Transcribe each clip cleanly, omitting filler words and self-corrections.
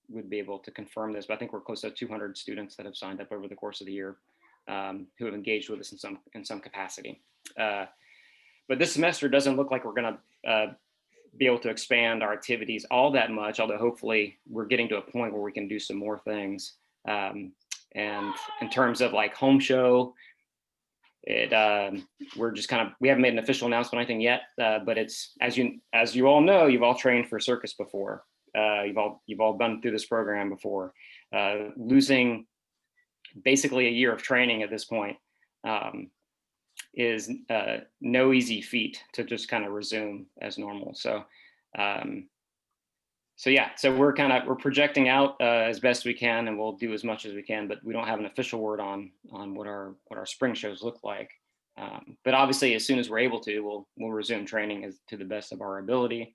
would be able to confirm this, but I think we're close to 200 students that have signed up over the course of the year, who have engaged with us in some capacity. But this semester doesn't look like we're going to be able to expand our activities all that much, although hopefully we're getting to a point where we can do some more things. And in terms of like home show, we're just kind of, we haven't made an official announcement or anything yet, but it's, as you all know, you've all trained for circus before. You've all been through this program before. Losing basically a year of training at this point is no easy feat to just kind of resume as normal. So yeah, so we're projecting out as best we can, and we'll do as much as we can, but we don't have an official word on what our spring shows look like. But obviously, as soon as we're able to, we'll resume training to the best of our ability,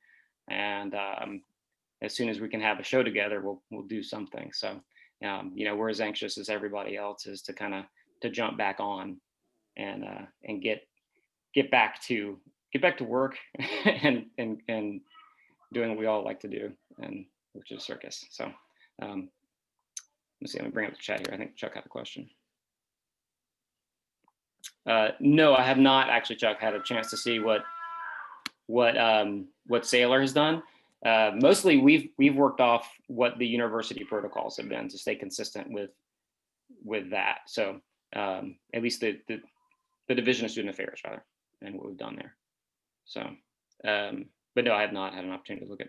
and as soon as we can have a show together, we'll do something. So we're as anxious as everybody else is to jump back on and get back to work and doing what we all like to do, and which is circus. So let's see, let me bring up the chat here. I think Chuck had a question. No, I have not actually, Chuck, had a chance to see what Sailor has done. Mostly we've worked off what the university protocols have been to stay consistent with that. So at least the Division of Student Affairs, rather, and what we've done there. So, but no, I have not had an opportunity to look at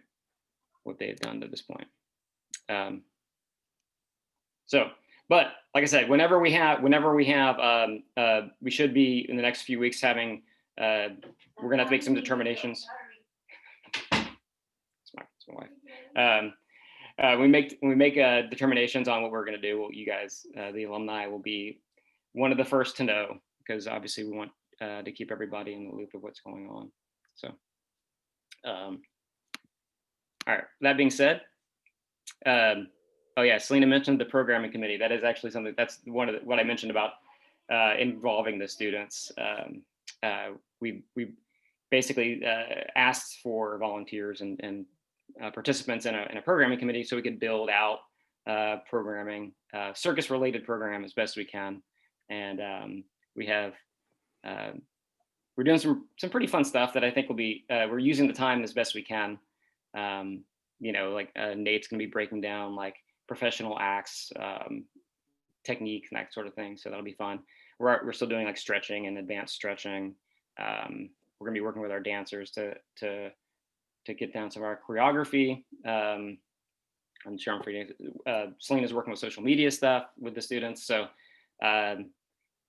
what they have done to this point. So, but like I said, whenever we have, we should be in the next few weeks having, we're gonna have to make some determinations. It's my wife. We make determinations on what we're gonna do. Well, you guys, the alumni, will be one of the first to know, because obviously we want to keep everybody in the loop of what's going on. So, all right, that being said, oh yeah, Selena mentioned the programming committee. That is actually something, that's one of what I mentioned about involving the students. We basically asked for volunteers and participants in a programming committee so we could build out programming, circus related program as best we can. And we have, we're doing some pretty fun stuff that I think will be, we're using the time as best we can. Like Nate's gonna be breaking down like professional acts, technique and that sort of thing. So that'll be fun. We're still doing like stretching and advanced stretching. We're gonna be working with our dancers to get down some of our choreography. I'm sure I'm forgetting. Selena's working with social media stuff with the students. So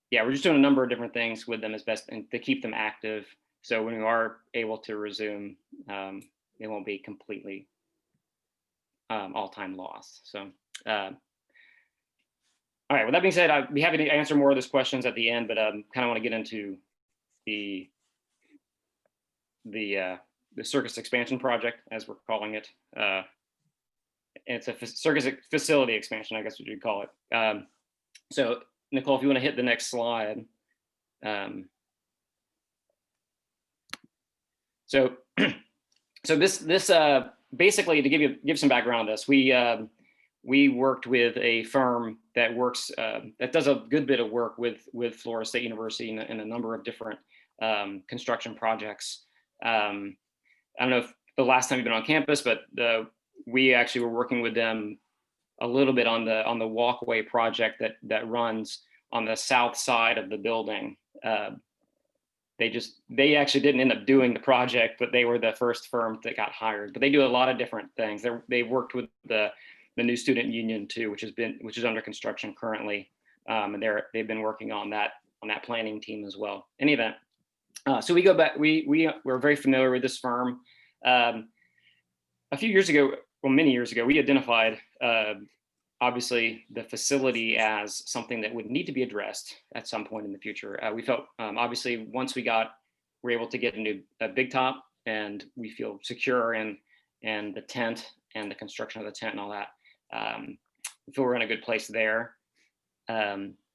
yeah, we're just doing a number of different things with them as best, and to keep them active. So when we are able to resume, it won't be completely all-time loss. So, all right, with that being said, I'd be happy to answer more of those questions at the end, but kind of want to get into the circus expansion project, as we're calling it. It's a circus facility expansion, I guess what you'd call it. So Nicole, if you want to hit the next slide. So this basically, to give some background on this, we worked with a firm that works that does a good bit of work with Florida State University in a number of different construction projects. I don't know if the last time you've been on campus, but we actually were working with them a little bit on the walkway project that runs on the south side of the building. They actually didn't end up doing the project, but they were the first firm that got hired. But they do a lot of different things. They worked with the new student union too, which is under construction currently, and they've been working on that planning team as well. In any event, so we go back. We're very familiar with this firm. A few years ago, well, many years ago, we identified obviously the facility as something that would need to be addressed at some point in the future. We felt obviously once we're able to get a big top and we feel secure in the tent and the construction of the tent and all that, we feel we're in a good place there.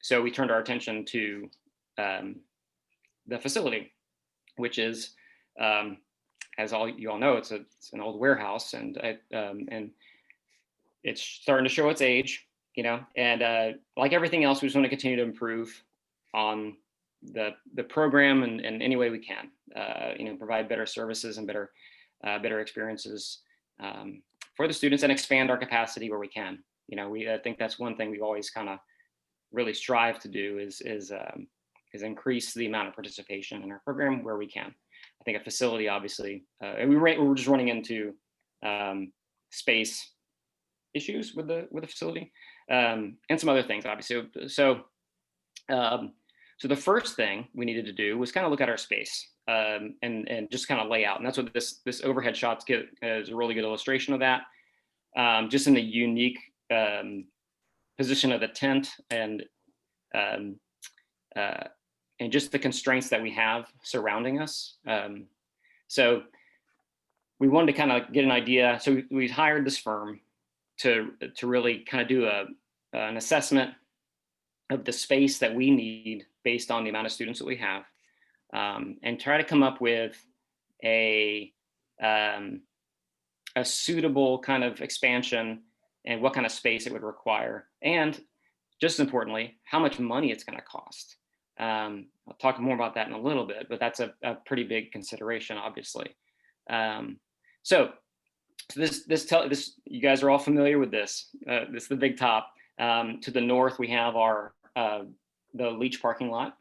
So we turned our attention to the facility, which is, as you all know, it's an old warehouse, and it's starting to show its age, you know, and like everything else, we just want to continue to improve on the program in any way we can. You know, provide better services and better experiences for the students, and expand our capacity where we can. You know, I think that's one thing we've always kind of really strive to do is increase the amount of participation in our program where we can. I think a facility, obviously, and we're just running into space issues with the facility, and some other things, obviously. So the first thing we needed to do was kind of look at our space, and just kind of lay out. And that's what this overhead shot is a really good illustration of that. Just in the unique position of the tent, and just the constraints that we have surrounding us. So we wanted to kind of get an idea. So we hired this firm to really kind of do an assessment of the space that we need based on the amount of students that we have, and try to come up with a suitable kind of expansion and what kind of space it would require, and just as importantly, how much money it's going to cost. I'll talk more about that in a little bit, but that's a pretty big consideration, obviously. So this you guys are all familiar with this. This is the big top. To the north, we have the Leach parking lot,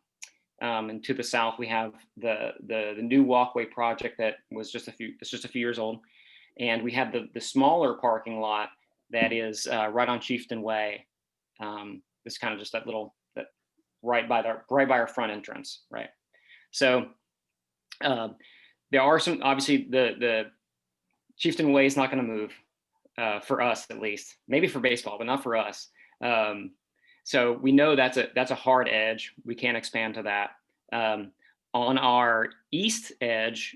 and to the south, we have the new walkway project that was just a few years old, and we have the smaller parking lot that is right on Chieftain Way. It's kind of just that little right by our front entrance, right? So there are some, obviously the Chieftain Way is not going to move for us, at least. Maybe for baseball, but not for us. So we know that's a hard edge. We can't expand to that. On our east edge,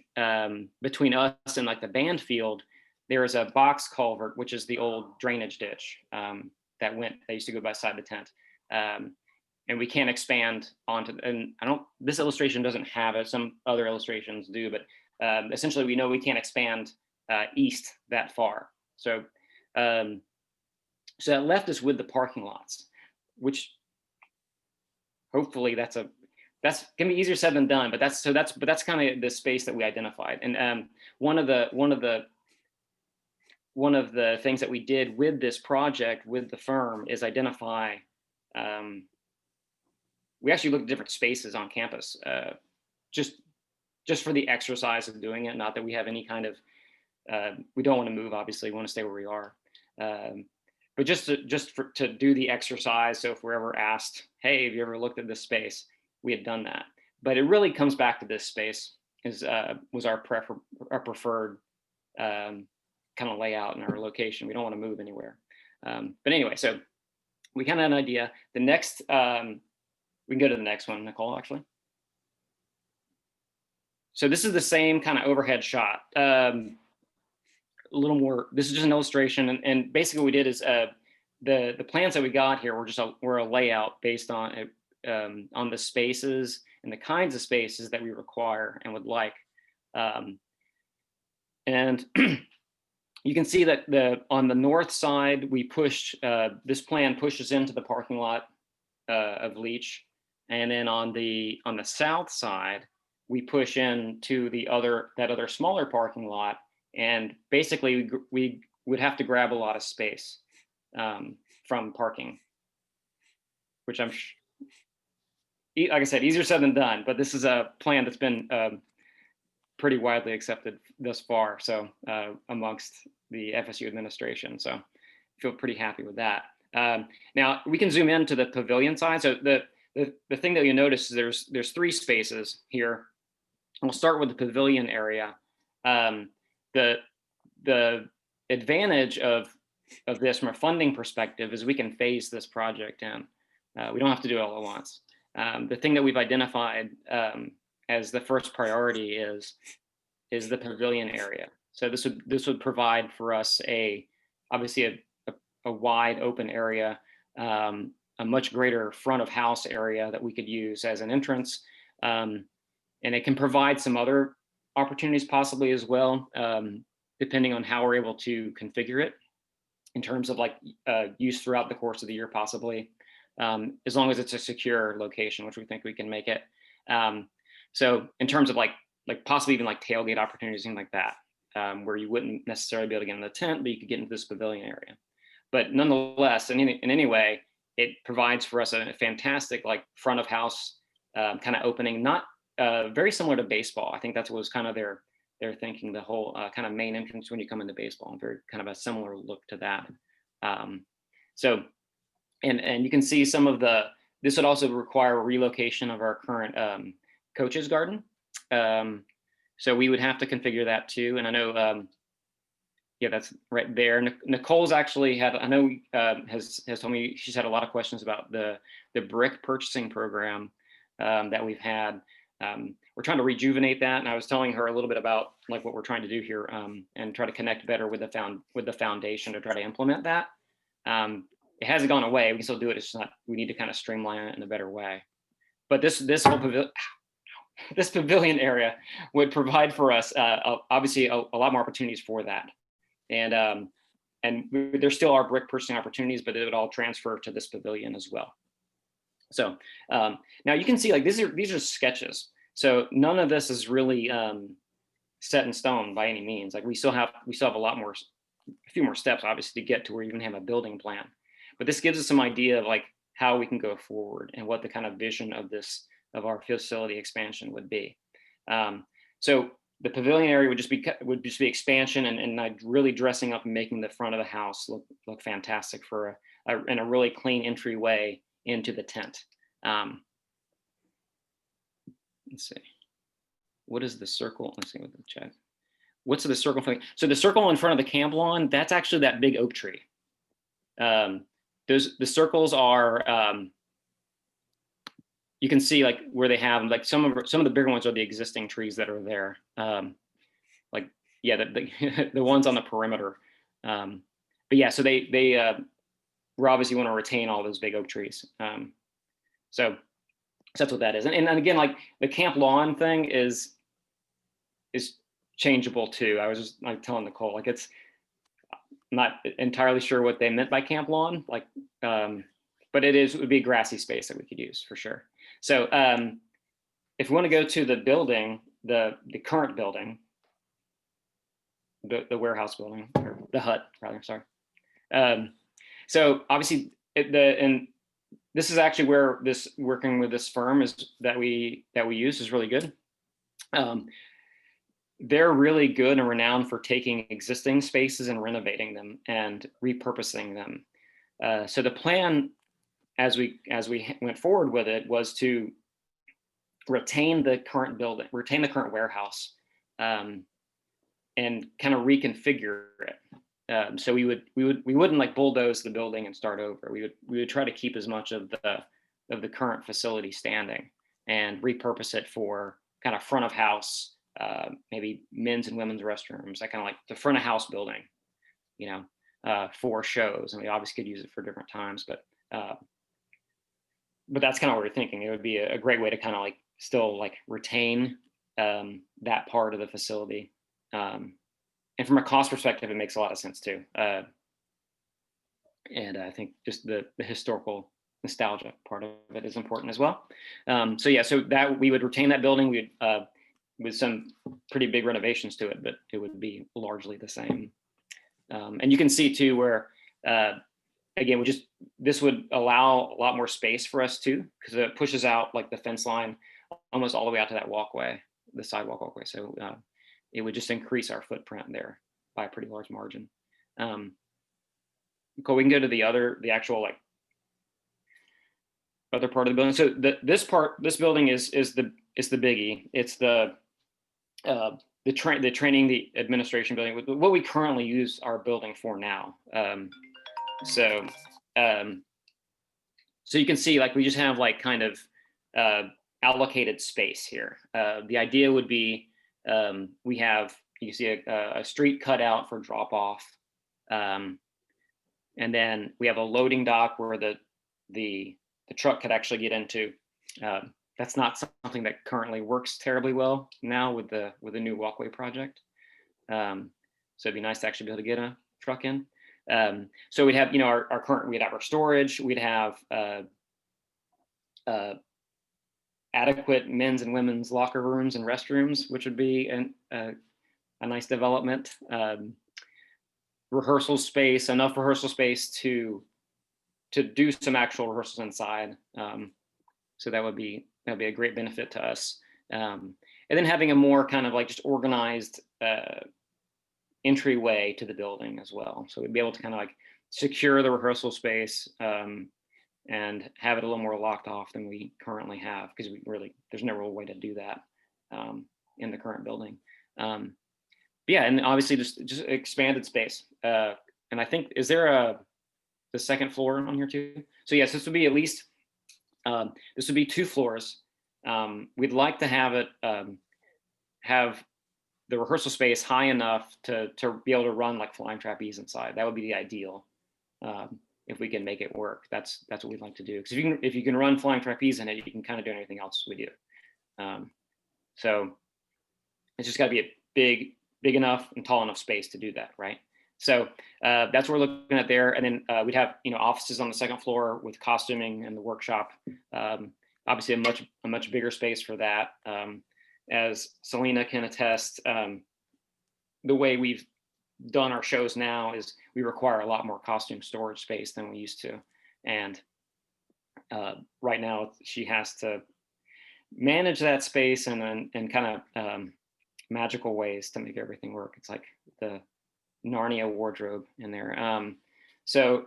between us and like the band field, there is a box culvert, which is the old drainage ditch that used to go beside the tent. And we can't expand onto, and this illustration doesn't have it, some other illustrations do, but essentially we know we can't expand east that far. So that left us with the parking lots, which hopefully that's gonna be easier said than done, but that's kind of the space that we identified. And one of the things that we did with this project with the firm is identify, we actually looked at different spaces on campus, just for the exercise of doing it. Not that we have any kind of, we don't want to move, obviously, we want to stay where we are. But just to do the exercise. So if we're ever asked, hey, have you ever looked at this space? We had done that. But it really comes back to this space was our preferred kind of layout and our location. We don't want to move anywhere. But anyway, so we kind of had an idea. The next, we can go to the next one, Nicole, actually. So this is the same kind of overhead shot. A little more, this is just an illustration. And basically what we did is the plans that we got here were a layout based on the spaces and the kinds of spaces that we require and would like. And you can see that on the north side, we pushed, this plan pushes into the parking lot of Leach. And then on the south side, we push into that other smaller parking lot. And basically we would have to grab a lot of space from parking, which like I said, easier said than done, but this is a plan that's been pretty widely accepted thus far. So amongst the FSU administration, so I feel pretty happy with that. Now we can zoom into the pavilion side. So the thing that you notice is there's three spaces here. We'll start with the pavilion area. The advantage of this from a funding perspective is we can phase this project in. We don't have to do it all at once. The thing that we've identified as the first priority is the pavilion area. So this would provide for us obviously a wide open area, a much greater front of house area that we could use as an entrance. And it can provide some other opportunities possibly as well, depending on how we're able to configure it. in terms of like use throughout the course of the year, possibly, as long as it's a secure location, which we think we can make it. So in terms of like possibly even like tailgate opportunities, things like that, where you wouldn't necessarily be able to get in the tent, but you could get into this pavilion area. But nonetheless, in any way, it provides for us a fantastic like front of house kind of opening, not very similar to baseball. I think that's what was kind of their thinking, the whole kind of main entrance when you come into baseball, very kind of a similar look to that. So, and you can see some of this would also require a relocation of our current coaches garden. So we would have to configure that too. And I know, yeah, that's right there. Nicole's actually had, I know, has told me she's had a lot of questions about the brick purchasing program that we've had. We're trying to rejuvenate that, and I was telling her a little bit about like what we're trying to do here, and try to connect better with the foundation to try to implement that. It hasn't gone away. We can still do it. It's just not. We need to kind of streamline it in a better way. But this whole this pavilion area would provide for us obviously a lot more opportunities for that, and there still are brick purchasing opportunities, but it would all transfer to this pavilion as well. So now you can see like these are sketches. So none of this is really set in stone by any means. Like we still have a few more steps obviously to get to where you can have a building plan. But this gives us some idea of like how we can go forward and what the kind of vision of our facility expansion would be. So the pavilion area would just be expansion and really dressing up and making the front of the house look fantastic for and a really clean entryway into the tent. Let's see. What is the circle? Let's see what the chat. What's the circle thing? So the circle in front of the camp lawn, that's actually that big oak tree. The circles are, you can see like where they have like some of the bigger ones are the existing trees that are there. Like yeah, the ones on the perimeter. But yeah, so we obviously want to retain all those big oak trees. So that's what that is. And again, like the camp lawn thing is changeable too. I was just like telling Nicole, like it's not entirely sure what they meant by camp lawn, like, but it would be a grassy space that we could use for sure. So if we want to go to the building, the current building, the warehouse building, or the hut rather, sorry. So obviously and this is actually where this working with this firm that we use is really good. They're really good and renowned for taking existing spaces and renovating them and repurposing them. So the plan as we went forward with it was to retain the current building, retain the current warehouse, and kind of reconfigure it. So we wouldn't like bulldoze the building and start over. We would try to keep as much of the current facility standing and repurpose it for kind of front of house, maybe men's and women's restrooms, that kind of like the front of house building, you know, for shows. And we obviously could use it for different times, but that's kind of what we're thinking. It would be a great way to kind of like still like retain that part of the facility. And from a cost perspective, it makes a lot of sense too. And I think just the historical nostalgia part of it is important as well. So yeah, so that we would retain that building. We'd with some pretty big renovations to it, but it would be largely the same. And you can see too where, again, this would allow a lot more space for us too, because it pushes out like the fence line almost all the way out to that walkway, the sidewalk walkway. So it would just increase our footprint there by a pretty large margin. Cool, we can go to the actual like other part of the building. So this building is the biggie. It's the training, the administration building, what we currently use our building for now. So you can see like we just have like kind of allocated space here. The idea would be you see a street cut out for drop off, and then we have a loading dock where the truck could actually get into. That's not something that currently works terribly well now with the new walkway project. So it'd be nice to actually be able to get a truck in. So we'd have, our current, we'd have our storage, we'd have adequate men's and women's locker rooms and restrooms, which would be a nice development. Rehearsal space, enough rehearsal space to do some actual rehearsals inside. So that would be a great benefit to us. And then having a more kind of like just organized entryway to the building as well. So we'd be able to kind of like secure the rehearsal space and have it a little more locked off than we currently have, because there's no real way to do that in the current building. Yeah, and obviously just expanded space. And I think, is there the second floor on here too? So yes, this would be at least, this would be 2 floors. We'd like to have it, have the rehearsal space high enough to be able to run like flying trapeze inside. That would be the ideal. If we can make it work, that's what we'd like to do. Because if you can run flying trapeze in it, you can kind of do anything else we do. So it's just got to be a big enough and tall enough space to do that, right? So that's what we're looking at there. And then we'd have offices on the second floor with costuming and the workshop. Obviously a much bigger space for that. As Selena can attest, the way we've done our shows now is we require a lot more costume storage space than we used to. And right now she has to manage that space and kind of magical ways to make everything work. It's like the Narnia wardrobe in there. So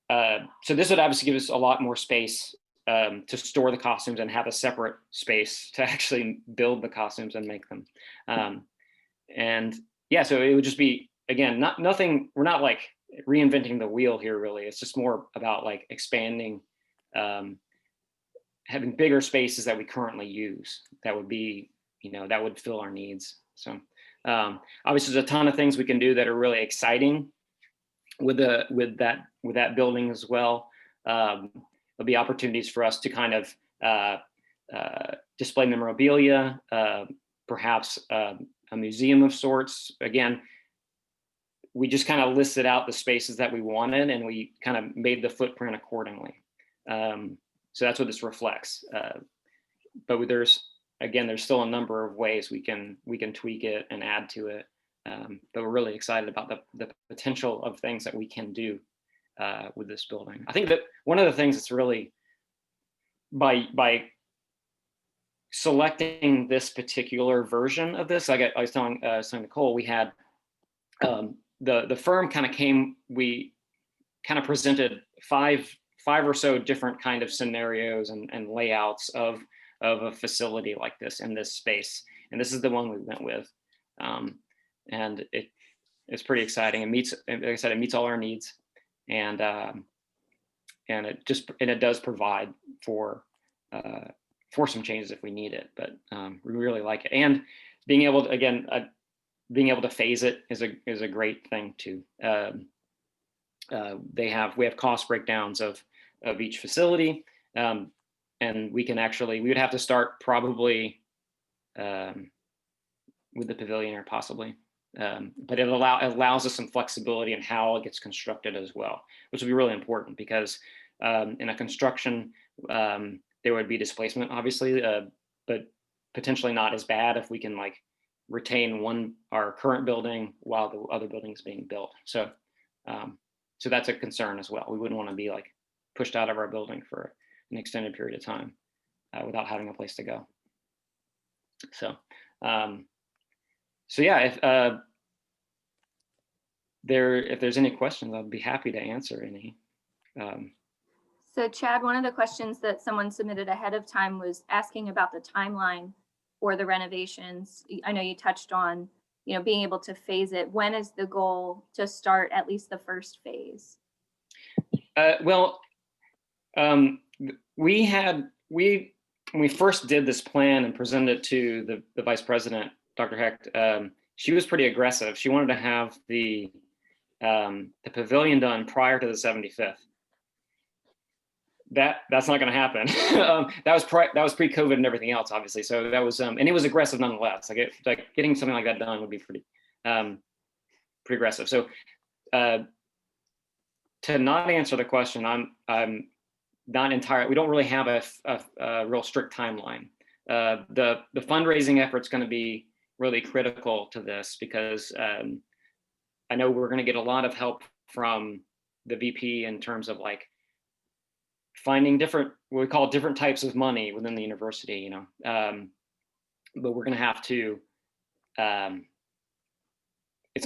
this would obviously give us a lot more space to store the costumes and have a separate space to actually build the costumes and make them. And yeah, so it would just be, again, nothing, we're not like reinventing the wheel here really. It's just more about like expanding, having bigger spaces that we currently use. That would be, that would fill our needs. So obviously there's a ton of things we can do that are really exciting with that building as well. There'll be opportunities for us to kind of display memorabilia, perhaps a museum of sorts. Again, we just kind of listed out the spaces that we wanted and we kind of made the footprint accordingly. So that's what this reflects. But there's still a number of ways we can tweak it and add to it. But we're really excited about the potential of things that we can do with this building. I think that one of the things that's really, by selecting this particular version of this, I was telling Nicole, we had the firm kind of came, we kind of presented five or so different kind of scenarios and layouts of a facility like this in this space, and this is the one we went with, and it's pretty exciting. It meets, like I said, it meets all our needs, and it does provide for some changes if we need it. But we really like it, and being able to being able to phase it is a great thing too. We have cost breakdowns of each facility. And we would have to start probably with the pavilion or possibly, but it allows us some flexibility in how it gets constructed as well, which will be really important because in a construction, there would be displacement obviously, but potentially not as bad if we can like retain our current building while the other building is being built. So that's a concern as well. We wouldn't want to be like pushed out of our building for an extended period of time without having a place to go. So yeah, if there's any questions, I'd be happy to answer any. So Chad, one of the questions that someone submitted ahead of time was asking about the timeline for the renovations. I know you touched on, being able to phase it. When is the goal to start at least the first phase? When we first did this plan and presented it to the vice president, Dr. Hecht, she was pretty aggressive. She wanted to have the pavilion done prior to the 75th. That's not going to happen. That was pre-COVID and everything else, obviously. So that was, and it was aggressive nonetheless. Like getting something like that done would be pretty aggressive. So to not answer the question, I'm not entirely. We don't really have a real strict timeline. The fundraising effort's going to be really critical to this because I know we're going to get a lot of help from the VP in terms of like finding different, what we call different types of money within the university, you know. But we're going to have to, it's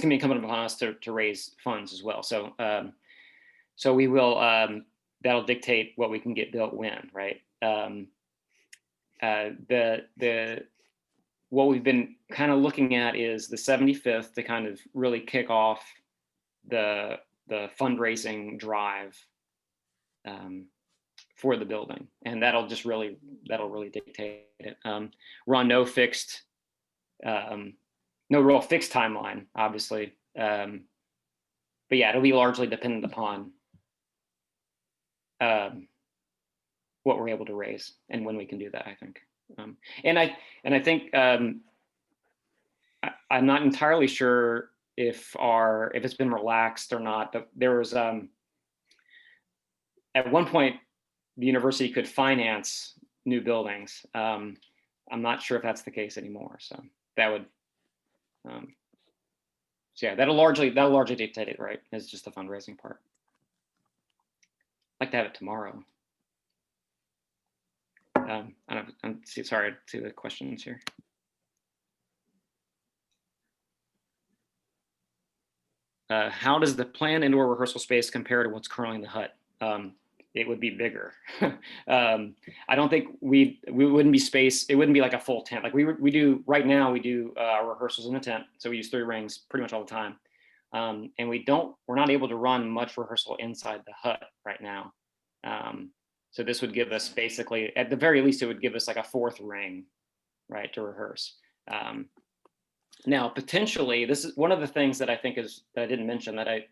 going to be incumbent upon us to raise funds as well. So, so we will, that'll dictate what we can get built when, right? What we've been kind of looking at is the 75th to kind of really kick off the fundraising drive for the building, and that'll really dictate it. We're on no real fixed timeline, obviously, but yeah, it'll be largely dependent upon what we're able to raise and when we can do that, I think. And I think I'm not entirely sure if it's been relaxed or not, but there was at one point the university could finance new buildings. I'm not sure if that's the case anymore. So that would, so yeah, that'll largely dictate it, right? It's just the fundraising part. I'd like to have it tomorrow. I'm sorry to see the questions here. How does the planned indoor rehearsal space compare to what's currently in the hut? It would be bigger. I don't think we wouldn't be space. It wouldn't be like a full tent. Like we do right now. We do our rehearsals in a tent, so we use 3 rings pretty much all the time. And we're not able to run much rehearsal inside the hut right now. So this would give us basically, at the very least, it would give us like a 4th ring, right, to rehearse. Now, potentially, this is one of the things that I think that I didn't mention that I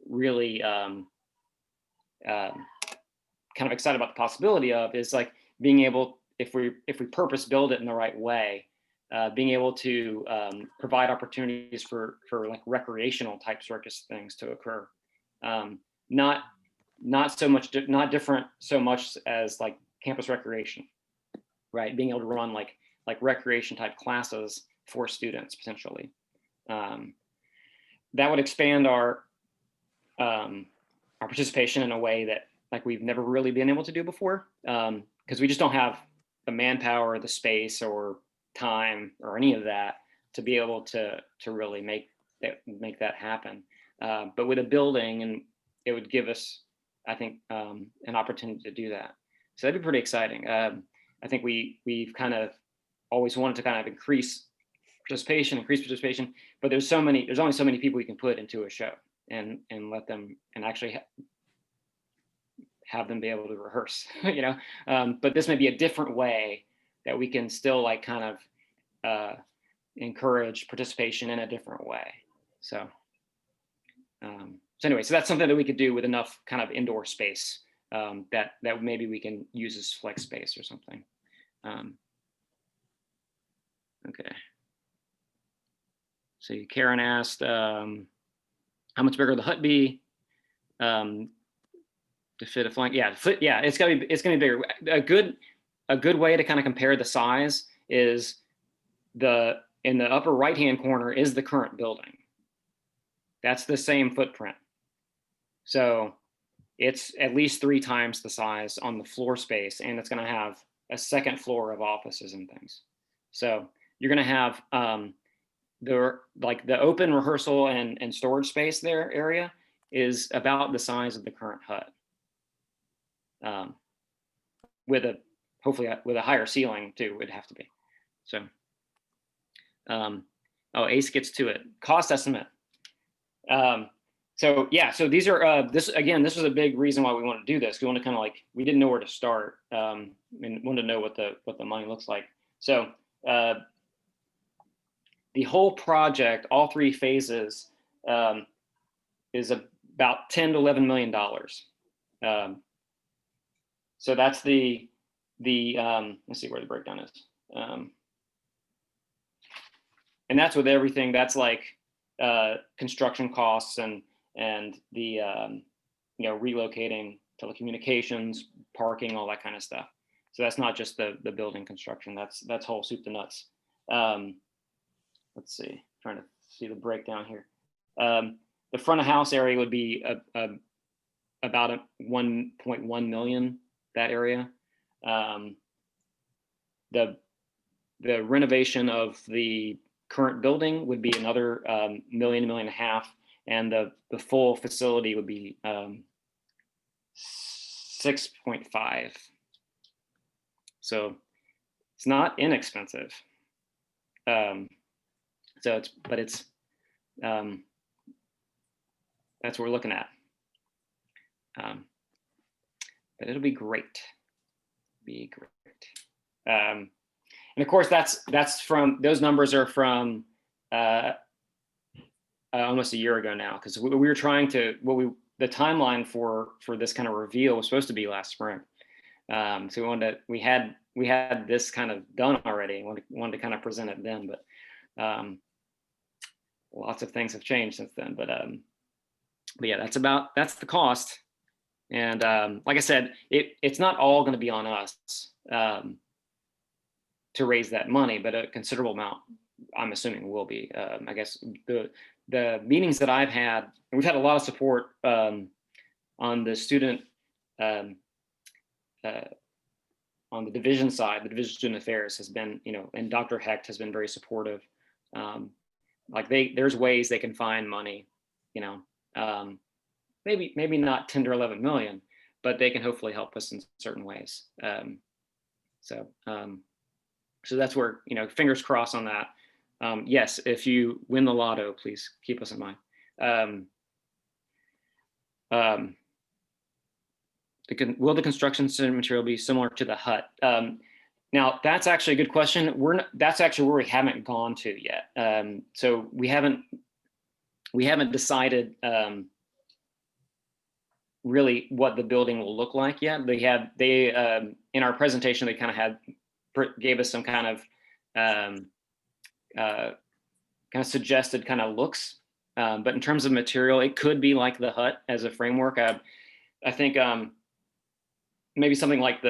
really kind of excited about the possibility of is like being able, if we purpose build it in the right way, being able to provide opportunities for like recreational type circus things to occur. Not different so much as like campus recreation, right? Being able to run like recreation type classes for students potentially. That would expand our participation in a way that like we've never really been able to do before, because we just don't have the manpower, the space, or time, or any of that to be able to really make that happen. But with a building, and it would give us, I think, an opportunity to do that. So that'd be pretty exciting. I think we've kind of always wanted to kind of increase participation, but there's only so many people you can put into a show and let them and actually have them be able to rehearse, you know. But this may be a different way that we can still like kind of encourage participation in a different way. So anyway, so that's something that we could do with enough kind of indoor space that maybe we can use as flex space or something. Okay. So Karen asked, how much bigger the hut be to fit a flank? Yeah, it's gonna be bigger. A good way to kind of compare the size is in the upper right hand corner is the current building. That's the same footprint. So it's at least 3 times the size on the floor space, and it's going to have a 2nd floor of offices and things. So you're going to have the open rehearsal and storage space there area is about the size of the current hut, hopefully with a higher ceiling too. Would have to be. So Ace gets to it. Cost estimate. So yeah, so these are this was a big reason why we wanted to do this. We want to kind of like, we didn't know where to start, and wanted to know what the money looks like. So the whole project, all 3 phases, is about $10 to $11 million. So that's the let's see where the breakdown is, and that's with everything. That's like construction costs and the relocating telecommunications, parking, all that kind of stuff. So that's not just the building construction. That's whole soup to nuts. Let's see, trying to see the breakdown here. The front of house area would be about 1.1 million, that area. The renovation of the current building would be another million and a half, and the full facility would be 6.5. So it's not inexpensive. That's what we're looking at. But it'll be great. And of course, that's from, those numbers are from almost a year ago now, because we were trying to, the timeline for this kind of reveal was supposed to be last spring. So we had this kind of done already. Wanted to kind of present it then, but lots of things have changed since then. But yeah, that's the cost. And like I said, it's not all going to be on us to raise that money, but a considerable amount, I'm assuming, will be. I guess the meetings that I've had, and we've had a lot of support on the student, on the division side. The Division of Student Affairs has been, and Dr. Hecht has been very supportive. Like there's ways they can find money, maybe not 10 to 11 million, but they can hopefully help us in certain ways. So that's where, fingers crossed on that. Yes, if you win the lotto, please keep us in mind. Will the construction material be similar to the hut? Now, that's actually a good question. That's actually where we haven't gone to yet. So we haven't decided really what the building will look like yet. They in our presentation, they kind of gave us some kind of suggested kind of looks. But in terms of material, it could be like the hut as a framework. I think maybe something like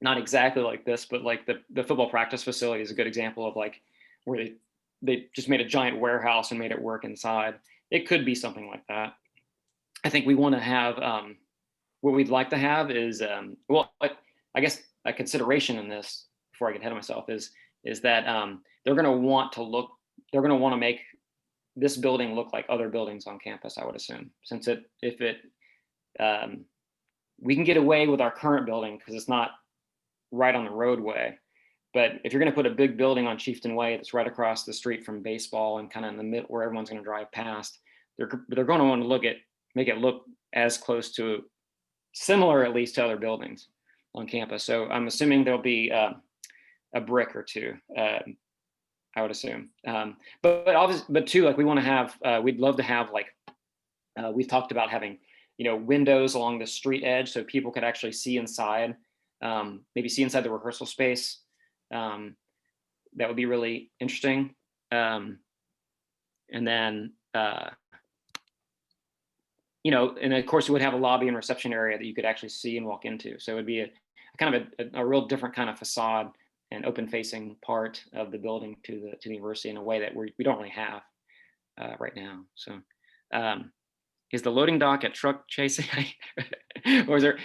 not exactly like this, but like the football practice facility is a good example of like where they just made a giant warehouse and made it work inside. It could be something like that. I think we want to have, what we'd like to have is, I guess a consideration in this, before I get ahead of myself, is that they're going to want to make this building look like other buildings on campus, I would assume, since we can get away with our current building because it's not right on the roadway. But if you're going to put a big building on Chieftain Way that's right across the street from baseball and kind of in the middle where everyone's going to drive past, they're going to want to make it look as close to, similar at least, to other buildings on campus. So I'm assuming there'll be a brick or two, I would assume. But obviously, but too, like we want to have, we'd love to have we've talked about having, windows along the street edge so people could actually see inside, maybe see inside the rehearsal space. That would be really interesting. And then, and of course, we would have a lobby and reception area that you could actually see and walk into. So it would be a kind of a real different kind of facade and open-facing part of the building to the university in a way that we don't really have right now. So, is the loading dock at truck chasing, or is there?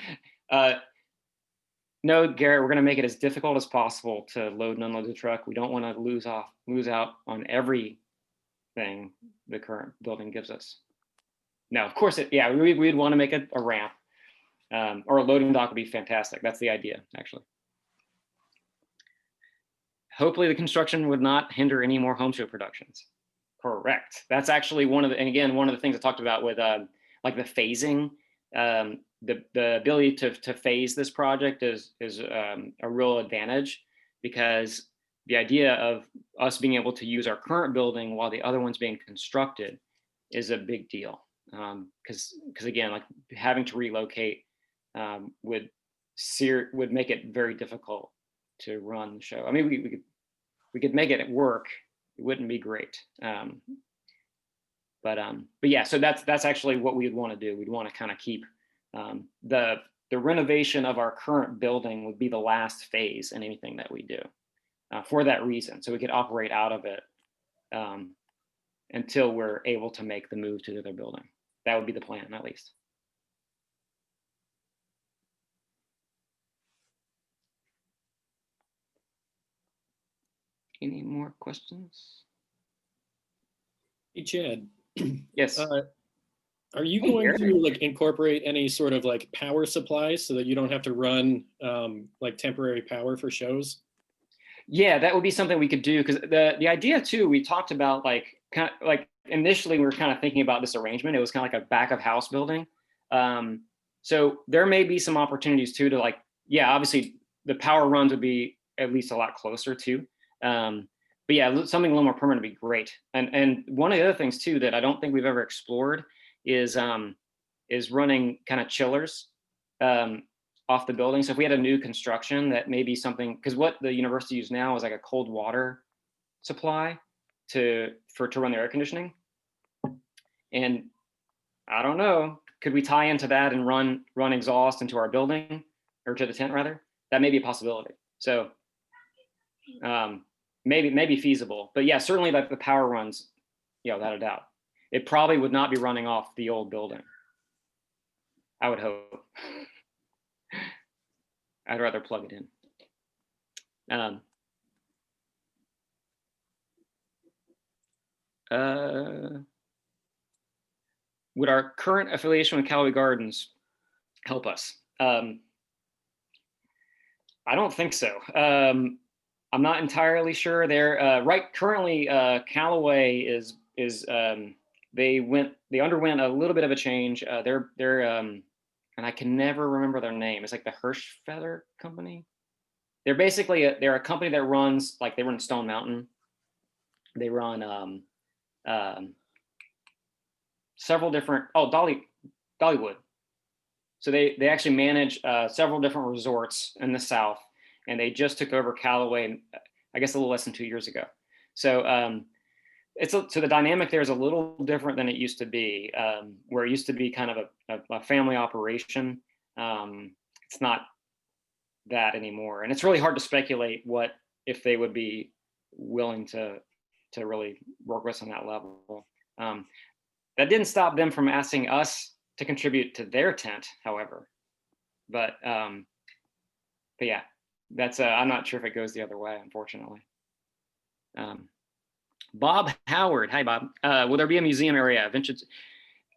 No, Garrett, we're going to make it as difficult as possible to load and unload the truck. We don't want to lose out on everything the current building gives us. No, of course, we'd want to make it a ramp, or a loading dock would be fantastic. That's the idea, actually. Hopefully the construction would not hinder any more home show productions. Correct. That's actually one of the things I talked about with like the phasing. The ability to phase this project is a real advantage, because the idea of us being able to use our current building while the other one's being constructed is a big deal. Because again, like having to relocate would make it very difficult to run the show. I mean, we could make it work. It wouldn't be great. But yeah, so that's actually what we would want to do. We'd want to kind of keep the renovation of our current building would be the last phase in anything that we do for that reason. So we could operate out of it until we're able to make the move to the other building. That would be the plan, at least. Any more questions? Hey, Chad. Yes. Are you going to like incorporate any sort of like power supplies so that you don't have to run like temporary power for shows? Yeah, that would be something we could do, because the idea too, we talked about like kind of like initially we were kind of thinking about this arrangement. It was kind of like a back of house building. So there may be some opportunities too to like, yeah, obviously the power runs would be at least a lot closer too. But yeah, something a little more permanent would be great. And one of the other things too that I don't think we've ever explored is running kind of chillers off the building. So if we had a new construction, that may be something, because what the university uses now is like a cold water supply to run their air conditioning. And I don't know, could we tie into that and run exhaust into our building, or to the tent rather? That may be a possibility. So maybe feasible, but yeah, certainly like the power runs, yeah, without a doubt. It probably would not be running off the old building, I would hope. I'd rather plug it in. Would our current affiliation with Callaway Gardens help us? I don't think so. I'm not entirely sure. They're currently Callaway is they underwent a little bit of a change. They're and I can never remember their name. It's like the Hirsch Feather Company. They're basically they're a company that runs, like they run Stone Mountain. They run several different, Dollywood. So they actually manage several different resorts in the South, and they just took over Callaway, I guess a little less than 2 years ago. So so the dynamic there is a little different than it used to be, where it used to be kind of a family operation. It's not that anymore, and it's really hard to speculate if they would be willing to really work with us on that level. That didn't stop them from asking us to contribute to their tent, however. But yeah, that's I'm not sure if it goes the other way, unfortunately. Bob Howard, hi Bob. Will there be a museum area? Vintage.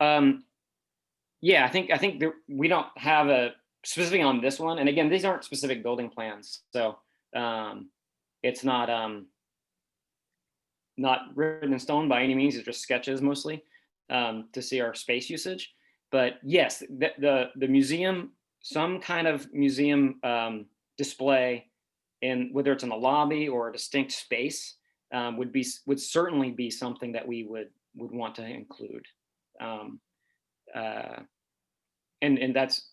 Yeah, I think we don't have a specific on this one. And again, these aren't specific building plans, so it's not written in stone by any means. It's just sketches mostly to see our space usage. But yes, the museum, some kind of museum display, in whether it's in the lobby or a distinct space, would certainly be something that we would want to include, and that's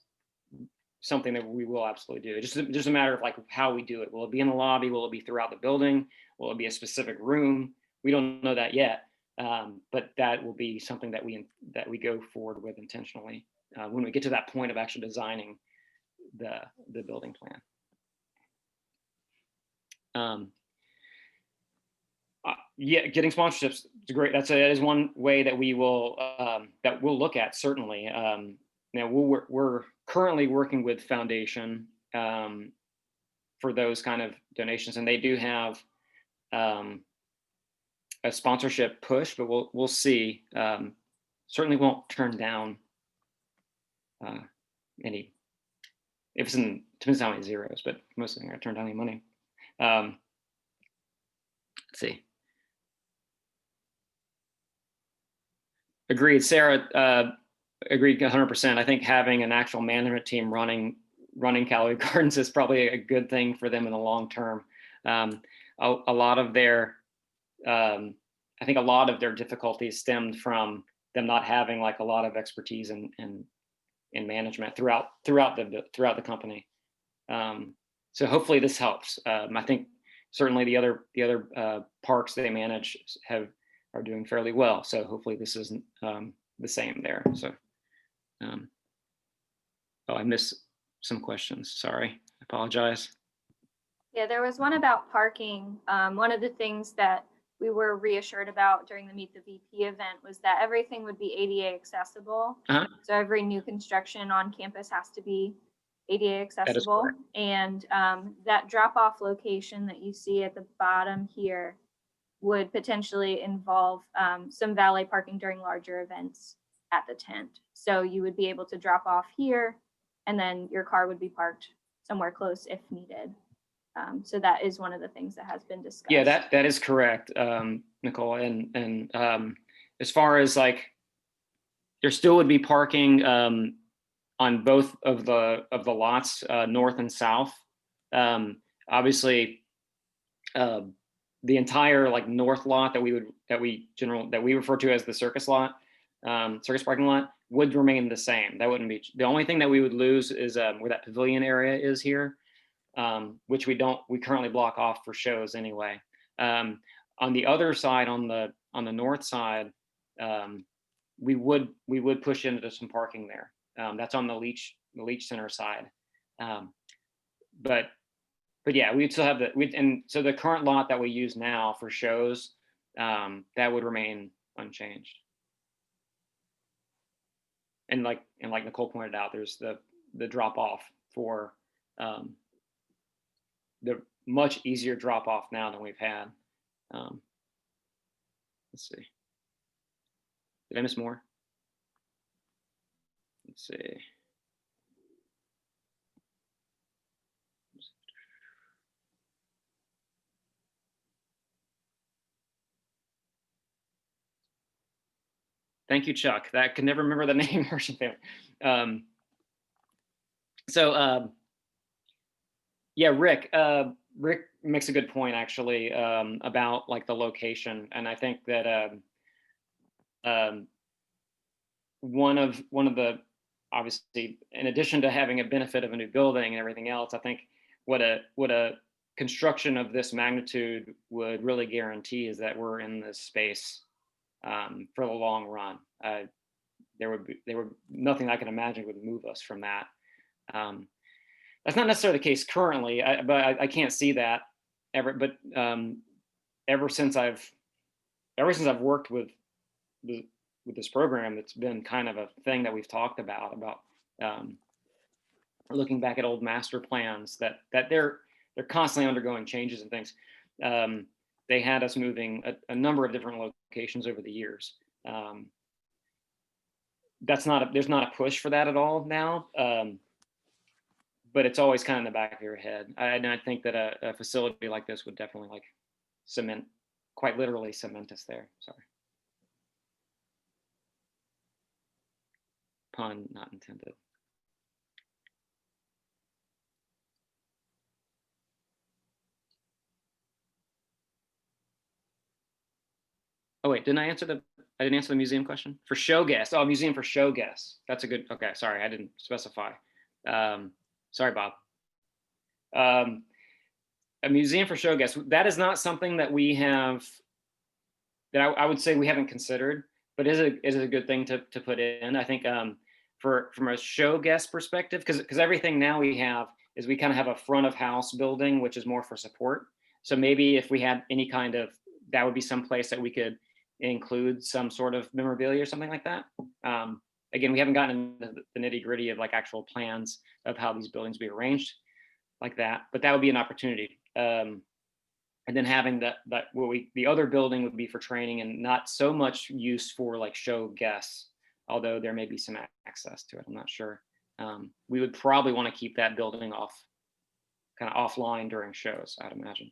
something that we will absolutely do. It's just a matter of like how we do it. Will it be in the lobby? Will it be throughout the building? Will it be a specific room? We don't know that yet, but that will be something that we go forward with intentionally when we get to that point of actually designing the building plan. Yeah, getting sponsorships is great. That is one way that we'll look at, certainly. Now we're currently working with Foundation for those kind of donations, and they do have a sponsorship push, but we'll see. Certainly won't turn down any. If it's depends on how many zeros, but most of them are turn down any money. Let's see. Agreed, Sarah. Agreed 100%. I think having an actual management team running Callaway Gardens is probably a good thing for them in the long term. A lot of their, I think a lot of their difficulties stemmed from them not having like a lot of expertise in management throughout the company. So hopefully this helps. I think certainly the other parks they manage have are doing fairly well. So hopefully this isn't the same there. So, oh, I missed some questions. Sorry, I apologize. Yeah, there was one about parking. One of the things that we were reassured about during the Meet the VP event was that everything would be ADA accessible. Uh-huh. So every new construction on campus has to be ADA accessible. correct. And that drop-off location that you see at the bottom here would potentially involve some valet parking during larger events at the tent. So you would be able to drop off here, and then your car would be parked somewhere close if needed. So that is one of the things that has been discussed. Yeah, that is correct, Nicole. And as far as like, there still would be parking on both of the lots, north and south. Obviously, the entire like north lot that we refer to as the circus lot, circus parking lot, would remain the same. That wouldn't be, the only thing that we would lose is where that pavilion area is here, which we currently block off for shows anyway. On the other side, on the north side, we would push into some parking there. That's on the Leach Center side. But yeah, we'd still have and so the current lot that we use now for shows, that would remain unchanged. And like Nicole pointed out, there's the drop off for the much easier drop off now than we've had. Let's see. Did I miss more? Let's see. Thank you, Chuck. That I can never remember the name. Yeah, Rick makes a good point actually, about like the location, and I think that one of the, obviously, in addition to having a benefit of a new building and everything else, I think what a construction of this magnitude would really guarantee is that we're in this space for the long run. There would nothing I can imagine would move us from that. That's not necessarily the case currently, but I can't see that ever. But ever since I've worked with this program, it's been kind of a thing that we've talked about looking back at old master plans that they're constantly undergoing changes and things. They had us moving a number of different locations over the years. There's not a push for that at all now. But it's always kind of in the back of your head. And I think that a facility like this would definitely like quite literally cement us there. Sorry. Pun not intended. Oh wait, I didn't answer the museum question? For show guests. Oh, museum for show guests. That's a good, okay, sorry, I didn't specify. Sorry, Bob. A museum for show guests, that is not something that we have, that I would say we haven't considered, but is a good thing to put in. I think from a show guest perspective, because everything now we have is we kind of have a front of house building, which is more for support. So maybe if we had any kind of, that would be some place that we could include some sort of memorabilia or something like that. Again, we haven't gotten into the nitty gritty of like actual plans of how these buildings be arranged like that, but that would be an opportunity. And then having the other building would be for training and not so much use for like show guests, although there may be some access to it, I'm not sure. We would probably want to keep that building kind of offline during shows, I'd imagine.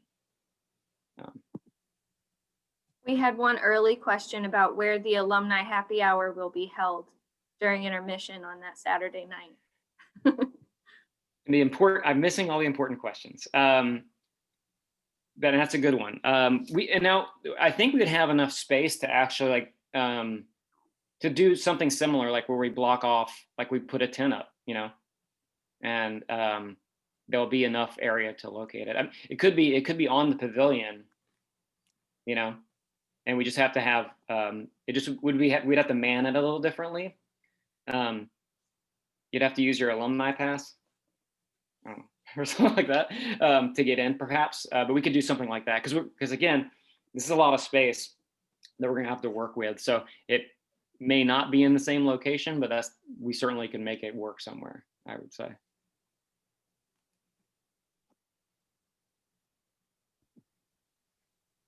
We had one early question about where the alumni happy hour will be held during intermission on that Saturday night. I'm missing all the important questions. But that's a good one. I think we would have enough space to actually like to do something similar, like where we block off, like we put a tent up, and there'll be enough area to locate it. It could be on the pavilion, and we just have to have, it just would we'd have to man it a little differently. You'd have to use your alumni pass, or something like that, to get in perhaps, but we could do something like that, because again, this is a lot of space that we're gonna have to work with. So it may not be in the same location, but we certainly can make it work somewhere, I would say.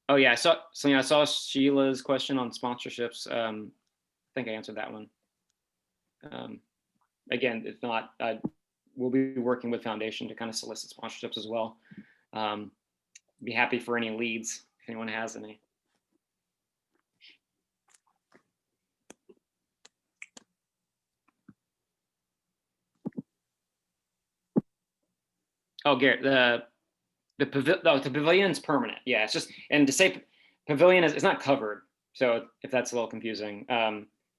Oh yeah, I saw Sheila's question on sponsorships. I think I answered that one. Again, if not, we'll be working with Foundation to kind of solicit sponsorships as well. Be happy for any leads if anyone has any. Oh, Garrett, the pavilion's permanent. Yeah, it's just, and to say pavilion is, it's not covered. So if that's a little confusing,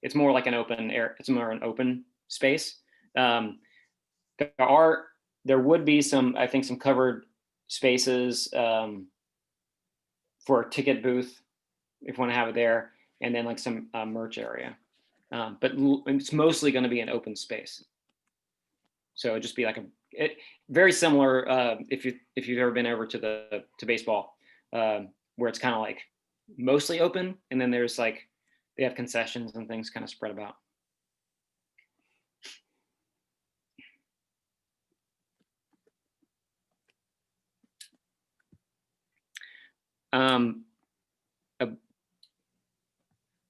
it's more like an open air. It's more an open space. There would be some, I think, some covered spaces for a ticket booth if you want to have it there, and then like some merch area. But it's mostly going to be an open space. So it'd just be like very similar if you've ever been over to baseball, where it's kind of like mostly open, and then there's like they have concessions and things kind of spread about.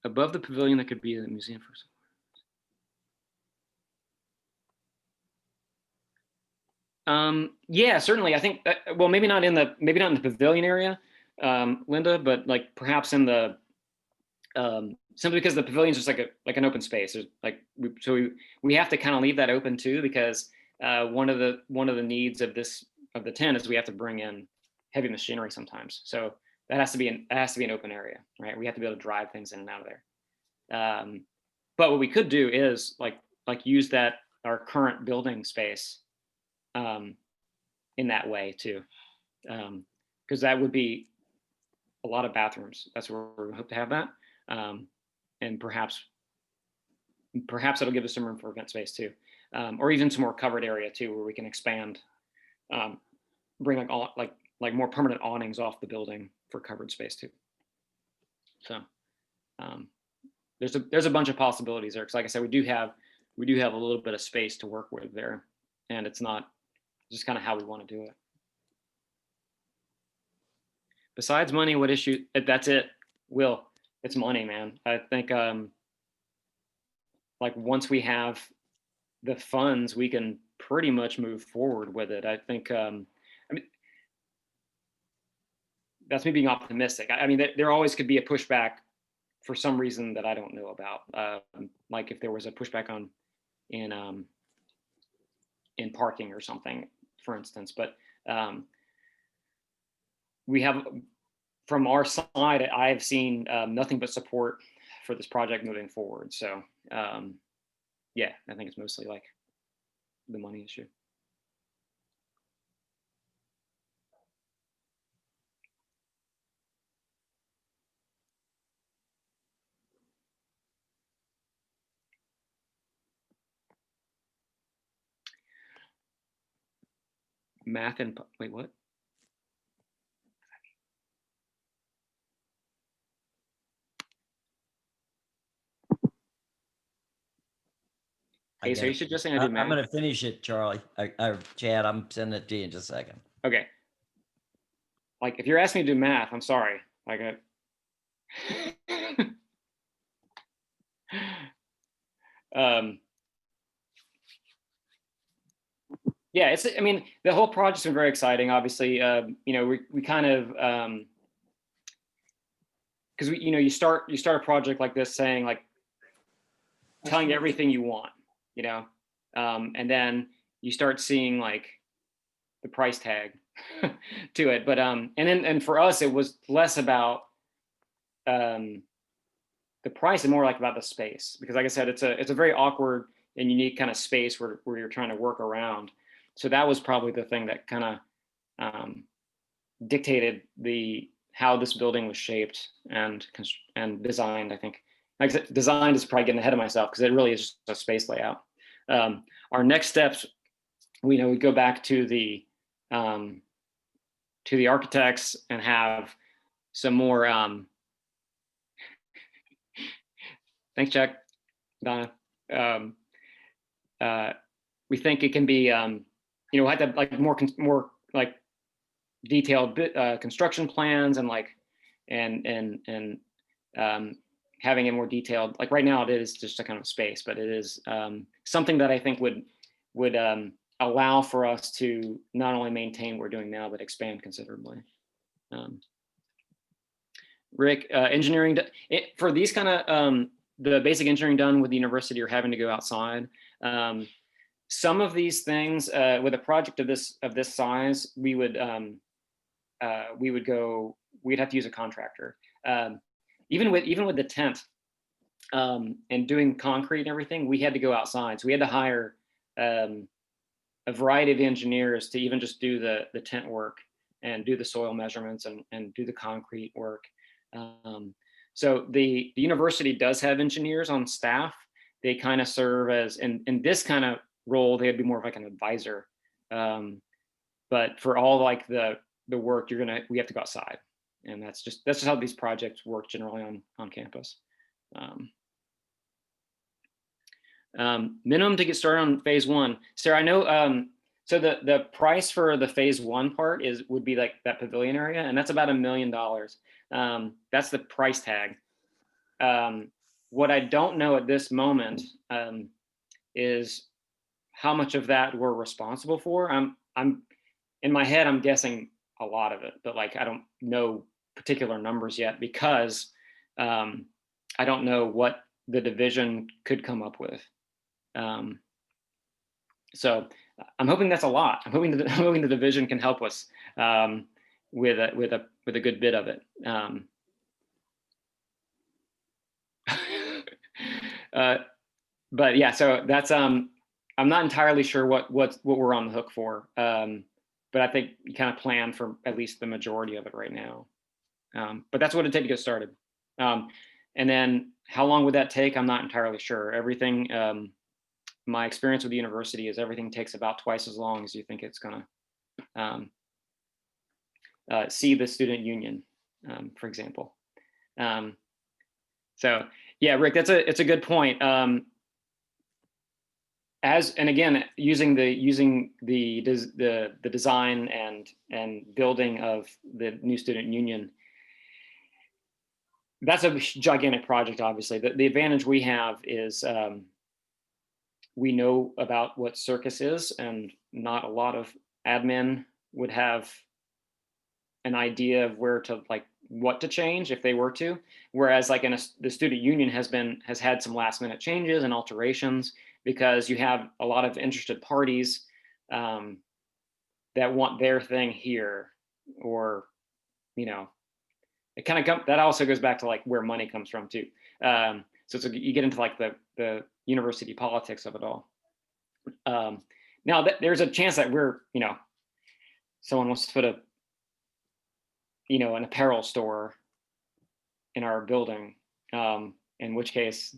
Above the pavilion, that could be the museum for some. Yeah, certainly. I think well, maybe not in the pavilion area, Linda, but like perhaps in the simply because the pavilion is just like an open space. There's like we have to kind of leave that open too, because one of the needs of the tent is we have to bring in heavy machinery sometimes. So that has to be an open area, right? We have to be able to drive things in and out of there. But what we could do is like use our current building space in that way too, because that would be a lot of bathrooms. That's where we hope to have that, and perhaps it'll give us some room for event space too, or even some more covered area too, where we can expand, bring like more permanent awnings off the building for covered space too. So there's a bunch of possibilities there, because like I said, we do have a little bit of space to work with there, and it's not just kind of how we want to do it. Besides money, what issue? That's it, Will. It's money, man. I think like once we have the funds, we can pretty much move forward with it. I think I mean, that's me being optimistic. I mean, there always could be a pushback for some reason that I don't know about. Like if there was a pushback in parking or something, for instance. But we have, from our side, I've seen nothing but support for this project moving forward. So yeah, I think it's mostly like the money issue. Math and, wait, what? Okay, so you're suggesting I do math? I'm going to finish it, Charlie. Chad, I'm sending it to you in just a second. Okay. Like if you're asking me to do math, I'm sorry. Like yeah, I mean, the whole project's been very exciting. Obviously, you know, we kind of, because you start a project like this saying like, telling you everything you want, you know, and then you start seeing like the price tag to it. But and for us, it was less about the price and more like about the space, because like I said, it's a very awkward and unique kind of space where you're trying to work around. So that was probably the thing that kind of dictated how this building was shaped and designed. I think, like I said, designed is probably getting ahead of myself because it really is just a space layout. Our next steps, we go back to the architects and have some more. Thanks, Chuck, Donna. We think it can be, have to like more like detailed construction plans and like having it more detailed. Like right now, it is just a kind of space, but it is something that I think would allow for us to not only maintain what we're doing now, but expand considerably. Rick, engineering for these kind of the basic engineering done with the university or having to go outside. Some of these things with a project of this size, we'd have to use a contractor. Even with the tent and doing concrete and everything, we had to go outside. So we had to hire a variety of engineers to even just do the tent work and do the soil measurements and do the concrete work. So the university does have engineers on staff. They kind of serve as, in this kind of role, they'd be more of like an advisor. But for all like the work, we have to go outside. And that's just how these projects work generally on campus. Minimum to get started on phase one. Sarah, I know, so the price for the phase one part would be like that pavilion area, and that's about $1 million. That's the price tag. What I don't know at this moment is how much of that we're responsible for. I'm in my head, I'm guessing a lot of it, but like I don't know particular numbers yet because I don't know what the division could come up with. So I'm hoping that's a lot. I'm hoping the division can help us with a good bit of it. But yeah, so that's I'm not entirely sure what we're on the hook for, but I think you kind of plan for at least the majority of it right now. But that's what it'd take to get started. And then how long would that take? I'm not entirely sure. Everything, my experience with the university is everything takes about twice as long as you think it's gonna. See the student union, for example. So yeah, Rick, it's a good point. And again, using the design and building of the new student union, that's a gigantic project. Obviously, the advantage we have is we know about what Circus is, and not a lot of admin would have an idea of where to what to change if they were to. Whereas like the student union has had some last minute changes and alterations because you have a lot of interested parties that want their thing here, or it kind of that also goes back to like where money comes from too. So you get into like the university politics of it all. Now there's a chance that we're someone wants to put an apparel store in our building, in which case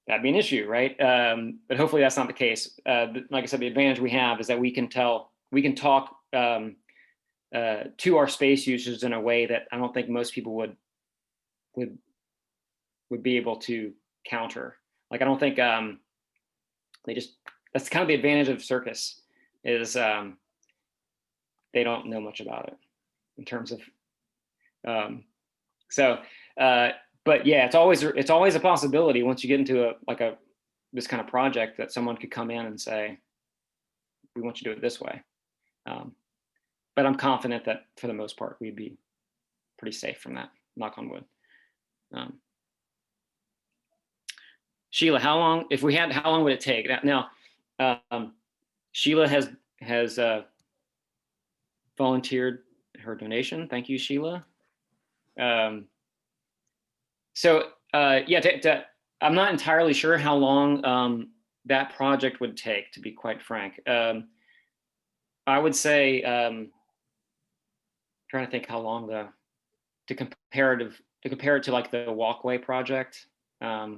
that'd be an issue, right? But hopefully that's not the case. Like I said, the advantage we have is that we can talk to our space users in a way that I don't think most people would be able to counter. Like I don't think that's kind of the advantage of Circus is they don't know much about it in terms of but yeah, it's always a possibility once you get into this kind of project that someone could come in and say, we want you to do it this way. But I'm confident that for the most part we'd be pretty safe from that, knock on wood. Sheila, how long would it take? Now Sheila has volunteered her donation. Thank you, Sheila. So yeah, I'm not entirely sure how long that project would take, to be quite frank. I would say, trying to think how long to compare it to like the walkway project, I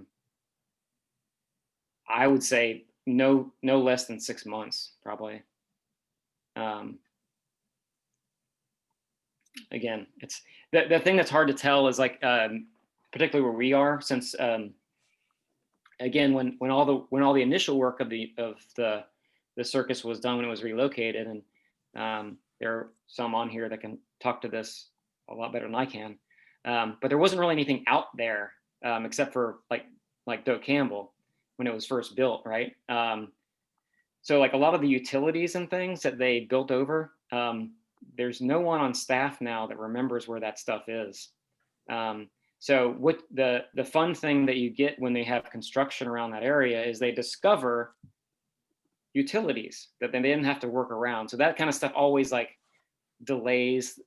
would say no less than 6 months, probably. Again, it's the thing that's hard to tell is like, particularly where we are, since again, when all the initial work of the circus was done when it was relocated, and there are some on here that can talk to this a lot better than I can, but there wasn't really anything out there except for like Doak Campbell when it was first built, right? So like a lot of the utilities and things that they built over, there's no one on staff now that remembers where that stuff is. So what the fun thing that you get when they have construction around that area is they discover utilities that they didn't have to work around. So that kind of stuff always like delays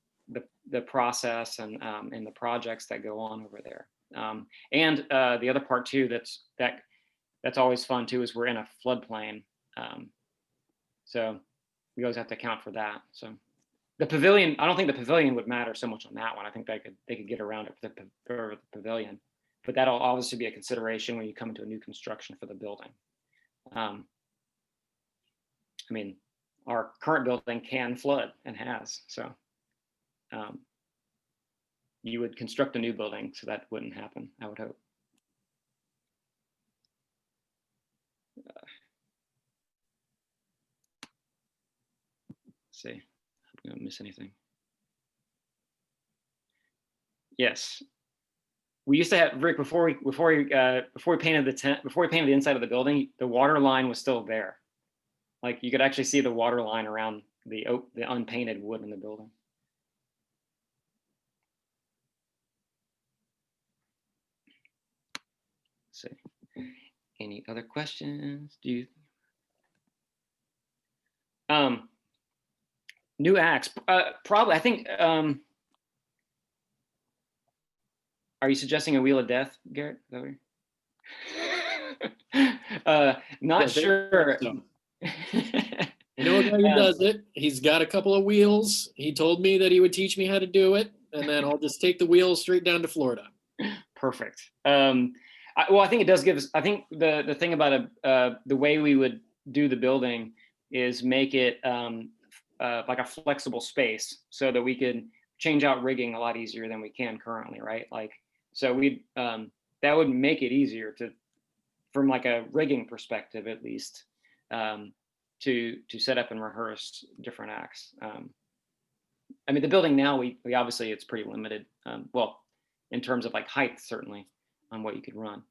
the process and the projects that go on over there. And the other part too that's always fun too is we're in a floodplain. So we always have to account for that. So the pavilion, I don't think the pavilion would matter so much on that one. I think they could get around it for the pavilion, but that'll obviously be a consideration when you come into a new construction for the building. I mean, our current building can flood and has, so you would construct a new building so that wouldn't happen, I would hope. Let's see. I don't miss anything. Yes, we used to have, Rick, before we painted the tent, before we painted the inside of the building, the water line was still there. Like you could actually see the water line around the unpainted wood in the building. Let's see. Any other questions? New acts, probably. I think. Are you suggesting a Wheel of Death, Garrett? Not sure. I know a guy who does it. He's got a couple of wheels. He told me that he would teach me how to do it, and then I'll just take the wheels straight down to Florida. Perfect. Well, I think it does give us. I think the thing about the way we would do the building is make it like a flexible space, so that we could change out rigging a lot easier than we can currently, right? Like, so we that would make it easier to, from like a rigging perspective at least, to set up and rehearse different acts. I mean, the building now, we obviously it's pretty limited. Well, in terms of like height, certainly, on what you could run.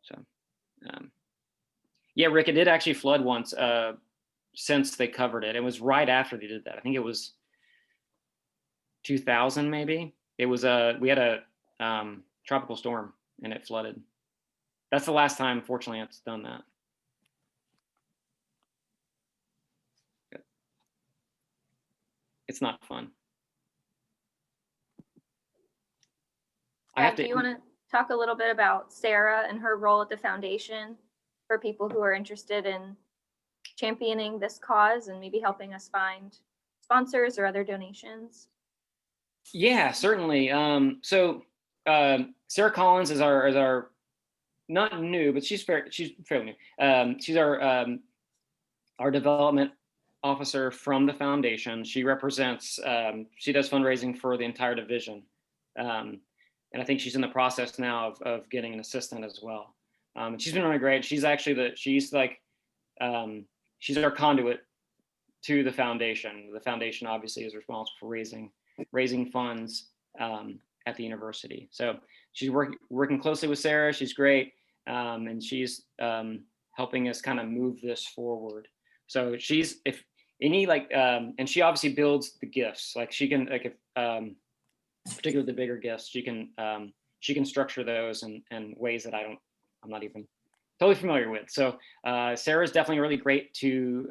So, yeah, Rick, it did actually flood once since they covered it. It was right after they did that. I think it was 2000 maybe. It was we had a tropical storm and it flooded. That's the last time, fortunately, it's done that. Good. It's not fun. Do you want to talk a little bit about Sarah and her role at the foundation for people who are interested in championing this cause and maybe helping us find sponsors or other donations? Yeah, certainly. So Sarah Collins is our not new, but she's fairly new. She's our development officer from the foundation. She represents. She does fundraising for the entire division, and I think she's in the process now of getting an assistant as well. And she's been really great. She's actually she's our conduit to the foundation. The foundation obviously is responsible for raising funds at the university. So she's working closely with Sarah. She's great, and she's helping us kind of move this forward. So she's and she obviously builds the gifts. Like she can particularly the bigger gifts. She can structure those in ways that I'm not even totally familiar with. So Sarah's definitely really great to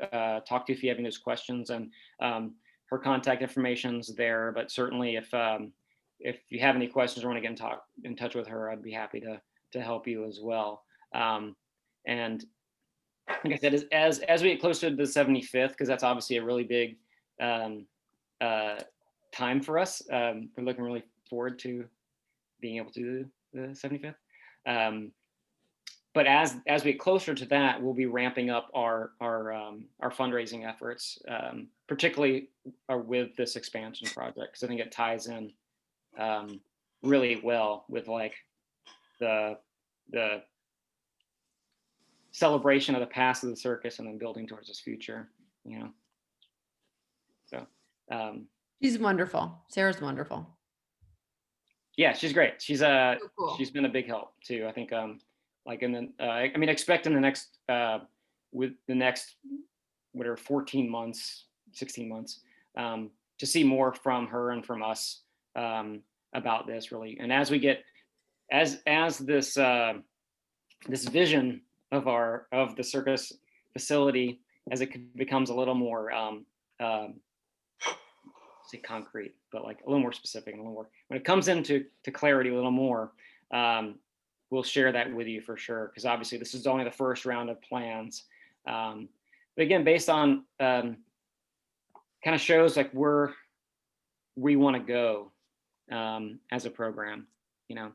talk to if you have any those questions, and her contact information's there. But certainly if you have any questions or want to get in touch with her, I'd be happy to help you as well. And like I said, as we get closer to the 75th, because that's obviously a really big time for us. We're looking really forward to being able to do the 75th. But as we get closer to that, we'll be ramping up our fundraising efforts, particularly with this expansion project, because I think it ties in really well with like the celebration of the past of the circus and then building towards this future, you know. So She's wonderful. Sarah's wonderful. yeah, she's great. She's So cool. she's been a big help too. I think like in the I mean, expect in the next with the next whatever 14 months, 16 months, to see more from her and from us about this really. And as we get as this this vision of the circus facility, as it becomes a little more say concrete, but like a little more specific, a little more when it comes into clarity a little more, we'll share that with you for sure, because obviously this is only the first round of plans, but again, based on kind of shows like where we want to go as a program, you know.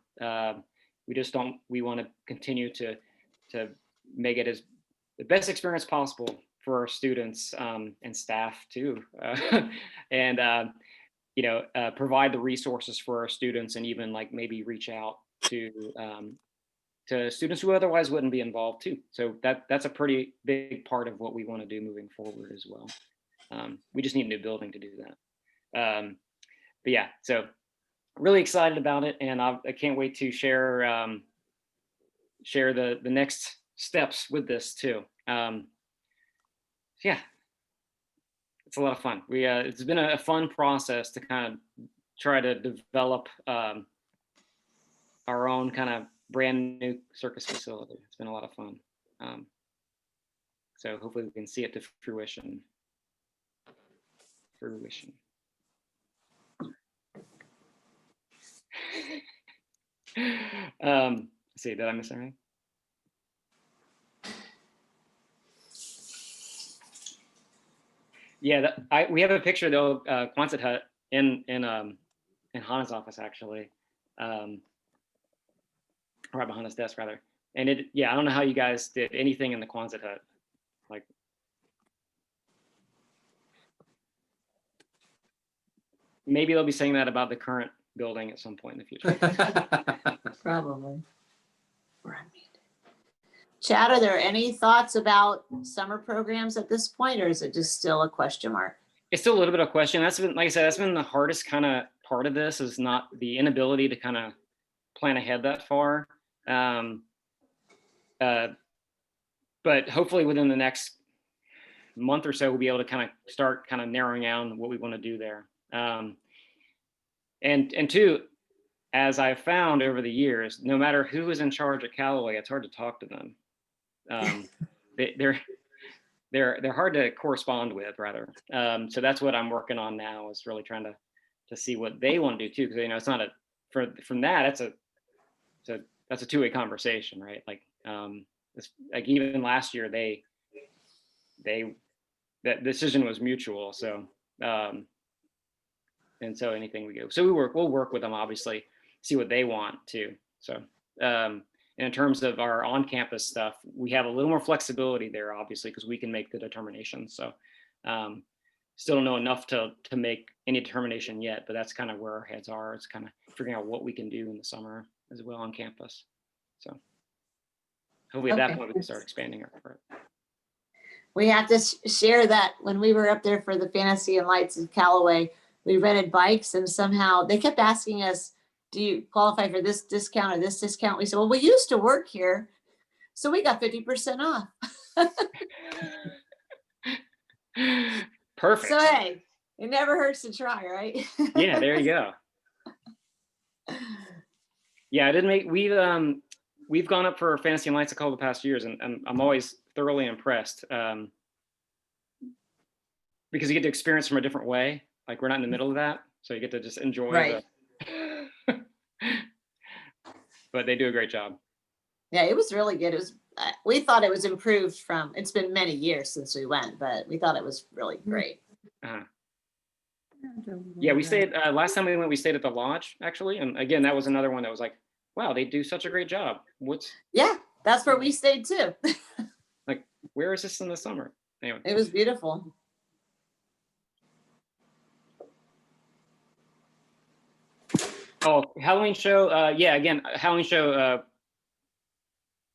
We want to continue to make it as the best experience possible for our students and staff too, and you know, provide the resources for our students, and even like maybe reach out to students who otherwise wouldn't be involved too. So that's a pretty big part of what we want to do moving forward as well. We just need a new building to do that. But yeah, so really excited about it, and I can't wait to share the next steps with this too. Yeah, it's a lot of fun. It's been a fun process to kind of try to develop our own kind of brand new circus facility. It's been a lot of fun. So hopefully we can see it to fruition. Let's see, did I miss anything? Yeah, we have a picture of the old Quonset hut in Hannah's office actually, right behind his desk rather. And I don't know how you guys did anything in the Quonset hut, like. Maybe they'll be saying that about the current building at some point in the future. Probably. Chad, are there any thoughts about summer programs at this point, or is it just still a question mark? It's still a little bit of a question. That's been, like I said, that's been the hardest kind of part of this, is not the inability to kind of plan ahead that far. But hopefully within the next month or so, we'll be able to kind of start kind of narrowing down what we want to do there. And two, as I've found over the years, no matter who is in charge at Callaway, it's hard to talk to them. They're hard to correspond with, rather. So that's what I'm working on now, is really trying to see what they want to do too, because, you know, it's not from that, that's a two-way conversation, right? Like like even last year, that decision was mutual. So and so anything we go, so we'll work with them, obviously, see what they want too. So and in terms of our on-campus stuff, we have a little more flexibility there, obviously, because we can make the determination. So still don't know enough to make any determination yet, but that's kind of where our heads are. It's kind of figuring out what we can do in the summer as well on campus. So hopefully at that point we can start expanding our part. We have to share that when we were up there for the Fantasy and Lights in Callaway, we rented bikes, and somehow they kept asking us, do you qualify for this discount or this discount? We said, well, we used to work here, so we got 50% off. Perfect. So hey, it never hurts to try, right? Yeah, there you go. Yeah, we've gone up for Fantasy and Lights a couple of the past years, and I'm always thoroughly impressed because you get to experience from a different way. Like, we're not in the middle of that, so you get to just enjoy Right. But they do a great job. Yeah, it was really good. It was. We thought it was improved from. It's been many years since we went, but we thought it was really great. Yeah, we stayed, last time we went, we stayed at the lodge, actually. And again, that was another one that was like, wow, they do such a great job. Yeah, that's where we stayed too. Where is this in the summer? Anyway. It was beautiful. Oh, Halloween show. Yeah, again, Halloween show.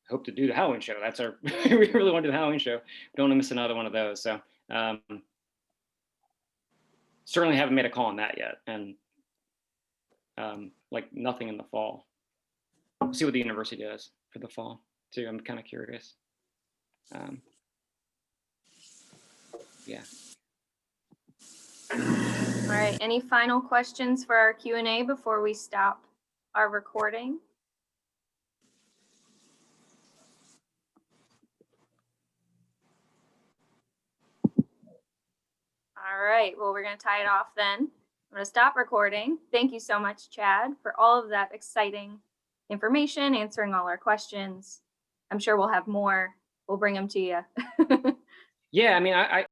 Hope to do the Halloween show. That's our, we really want to do the Halloween show. Don't want to miss another one of those. So certainly haven't made a call on that yet. And like nothing in the fall. We'll see what the university does for the fall too. I'm kind of curious. Yeah. All right, any final questions for our Q&A before we stop our recording? All right, well, we're going to tie it off then. I'm going to stop recording. Thank you so much, Chad, for all of that exciting information, answering all our questions. I'm sure we'll have more. We'll bring them to you. Yeah, I mean,